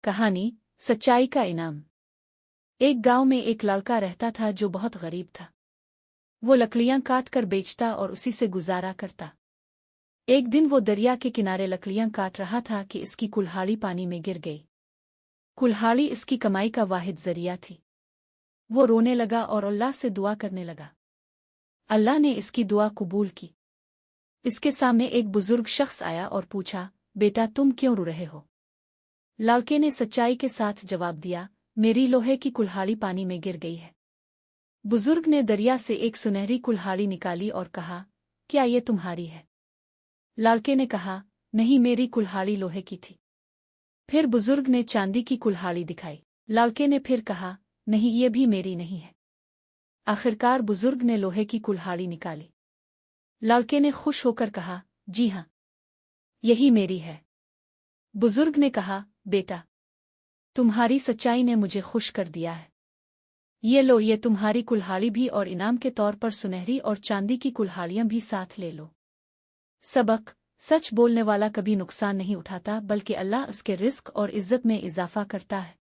कहानी सच्चाई का इनाम। एक गांव में एक लड़का रहता था जो बहुत गरीब था। वो लकड़ियां काट कर बेचता और उसी से गुजारा करता। एक दिन वो दरिया के किनारे लकड़ियां काट रहा था कि इसकी कुल्हाड़ी पानी में गिर गई। कुल्हाड़ी इसकी कमाई का वाहिद जरिया थी। वो रोने लगा और अल्लाह से दुआ करने लगा। अल्लाह ने इसकी दुआ कबूल की। इसके सामने एक बुजुर्ग शख्स आया और पूछा, बेटा तुम क्यों रो रहे हो? लड़के ने सच्चाई के साथ जवाब दिया, मेरी लोहे की कुल्हाड़ी पानी में गिर गई है। बुजुर्ग ने दरिया से एक सुनहरी कुल्हाड़ी निकाली और कहा, क्या ये तुम्हारी है? लड़के ने कहा, नहीं, मेरी कुल्हाड़ी लोहे की थी। फिर बुजुर्ग ने चांदी की कुल्हाड़ी दिखाई। लड़के ने फिर कहा, नहीं, ये भी मेरी नहीं है। आखिरकार बुजुर्ग ने लोहे की कुल्हाड़ी निकाली। लड़के ने खुश होकर कहा, जी हाँ, यही मेरी है। बुजुर्ग ने कहा, बेटा, तुम्हारी सच्चाई ने मुझे खुश कर दिया है। ये लो, ये तुम्हारी कुल्हाड़ी भी, और इनाम के तौर पर सुनहरी और चांदी की कुल्हाड़ियां भी साथ ले लो। सबक: सच बोलने वाला कभी नुकसान नहीं उठाता, बल्कि अल्लाह उसके रिस्क और इज्जत में इजाफा करता है।